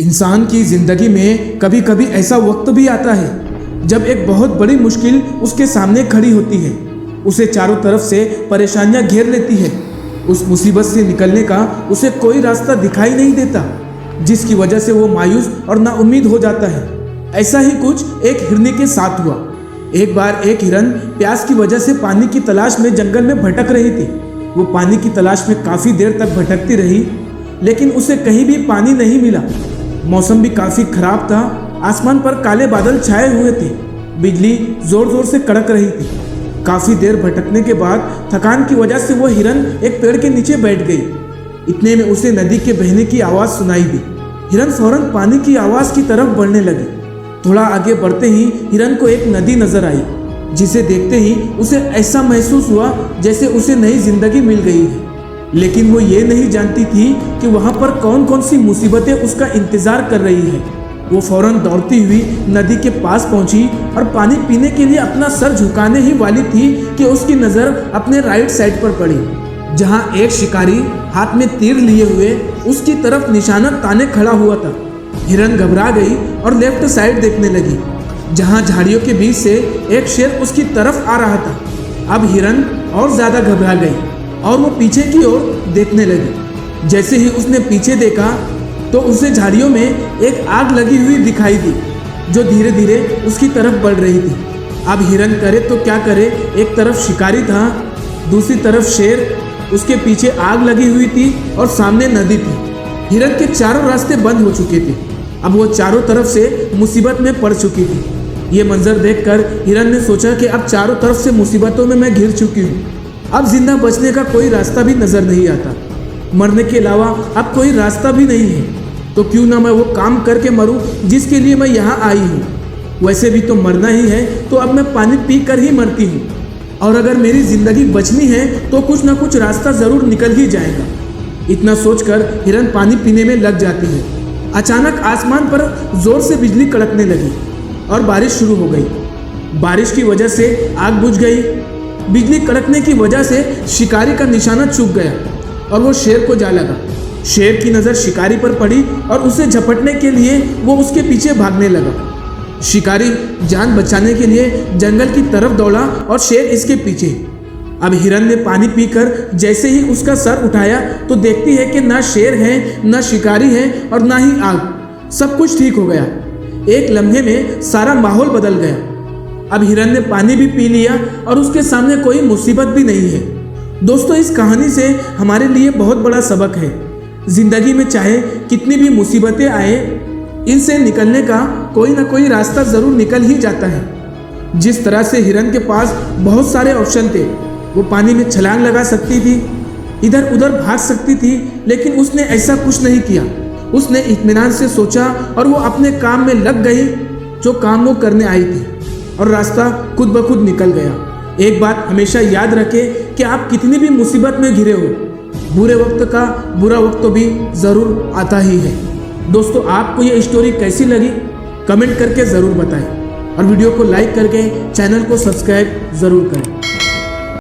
इंसान की जिंदगी में कभी कभी ऐसा वक्त भी आता है जब एक बहुत बड़ी मुश्किल उसके सामने खड़ी होती है। उसे चारों तरफ से परेशानियां घेर लेती है। उस मुसीबत से निकलने का उसे कोई रास्ता दिखाई नहीं देता, जिसकी वजह से वो मायूस और नाउम्मीद हो जाता है। ऐसा ही कुछ एक हिरनी के साथ हुआ। एक बार एक हिरन प्यास की वजह से पानी की तलाश में जंगल में भटक रही थी। वो पानी की तलाश में काफ़ी देर तक भटकती रही, लेकिन उसे कहीं भी पानी नहीं मिला। मौसम भी काफ़ी खराब था। आसमान पर काले बादल छाए हुए थे। बिजली जोर जोर से कड़क रही थी। काफ़ी देर भटकने के बाद थकान की वजह से वो हिरन एक पेड़ के नीचे बैठ गई। इतने में उसे नदी के बहने की आवाज़ सुनाई दी। हिरन फौरन पानी की आवाज़ की तरफ बढ़ने लगी। थोड़ा आगे बढ़ते ही हिरन को एक नदी नजर आई, जिसे देखते ही उसे ऐसा महसूस हुआ जैसे उसे नई जिंदगी मिल गई है। लेकिन वो ये नहीं जानती थी कि वहाँ पर कौन कौन सी मुसीबतें उसका इंतजार कर रही है। वो फौरन दौड़ती हुई नदी के पास पहुंची और पानी पीने के लिए अपना सर झुकाने ही वाली थी कि उसकी नज़र अपने राइट साइड पर पड़ी, जहाँ एक शिकारी हाथ में तीर लिए हुए उसकी तरफ निशाना ताने खड़ा हुआ था। हिरन घबरा गई और लेफ्ट साइड देखने लगी, जहाँ झाड़ियों के बीच से एक शेर उसकी तरफ आ रहा था। अब हिरन और ज़्यादा घबरा गई और वो पीछे की ओर देखने लगी। जैसे ही उसने पीछे देखा तो उसे झाड़ियों में एक आग लगी हुई दिखाई दी, जो धीरे धीरे उसकी तरफ बढ़ रही थी। अब हिरन करे तो क्या करे, एक तरफ शिकारी था, दूसरी तरफ शेर, उसके पीछे आग लगी हुई थी और सामने नदी थी। हिरन के चारों रास्ते बंद हो चुके थे। अब वो चारों तरफ से मुसीबत में पड़ चुकी थी। ये मंजर देखकर हिरन ने सोचा कि अब चारों तरफ से मुसीबतों में मैं घिर चुकी हूँ। अब जिंदा बचने का कोई रास्ता भी नजर नहीं आता। मरने के अलावा अब कोई रास्ता भी नहीं है, तो क्यों ना मैं वो काम करके मरूं जिसके लिए मैं यहाँ आई हूँ। वैसे भी तो मरना ही है, तो अब मैं पानी पी कर ही मरती हूँ। और अगर मेरी जिंदगी बचनी है तो कुछ ना कुछ रास्ता जरूर निकल ही जाएगा। इतना सोचकर हिरन पानी पीने में लग जाती है। अचानक आसमान पर जोर से बिजली कड़कने लगी और बारिश शुरू हो गई। बारिश की वजह से आग बुझ गई। बिजली कड़कने की वजह से शिकारी का निशाना चूक गया और वो शेर को जा लगा। शेर की नज़र शिकारी पर पड़ी और उसे झपटने के लिए वो उसके पीछे भागने लगा। शिकारी जान बचाने के लिए जंगल की तरफ दौड़ा और शेर इसके पीछे। अब हिरन ने पानी पीकर जैसे ही उसका सर उठाया तो देखती है कि ना शेर है, ना शिकारी है और ना ही आग। सब कुछ ठीक हो गया। एक लम्हे में सारा माहौल बदल गया। अब हिरन ने पानी भी पी लिया और उसके सामने कोई मुसीबत भी नहीं है। दोस्तों, इस कहानी से हमारे लिए बहुत बड़ा सबक है। जिंदगी में चाहे कितनी भी मुसीबतें आए, इनसे निकलने का कोई ना कोई रास्ता ज़रूर निकल ही जाता है। जिस तरह से हिरन के पास बहुत सारे ऑप्शन थे, वो पानी में छलांग लगा सकती थी, इधर उधर भाग सकती थी, लेकिन उसने ऐसा कुछ नहीं किया। उसने इत्मीनान से सोचा और वो अपने काम में लग गई, जो काम वो करने आई थी, और रास्ता खुद ब खुद निकल गया। एक बात हमेशा याद रखें कि आप कितनी भी मुसीबत में घिरे हो, बुरे वक्त का बुरा वक्त तो भी ज़रूर आता ही है। दोस्तों, आपको ये स्टोरी कैसी लगी कमेंट करके ज़रूर बताएं और वीडियो को लाइक करके चैनल को सब्सक्राइब ज़रूर करें।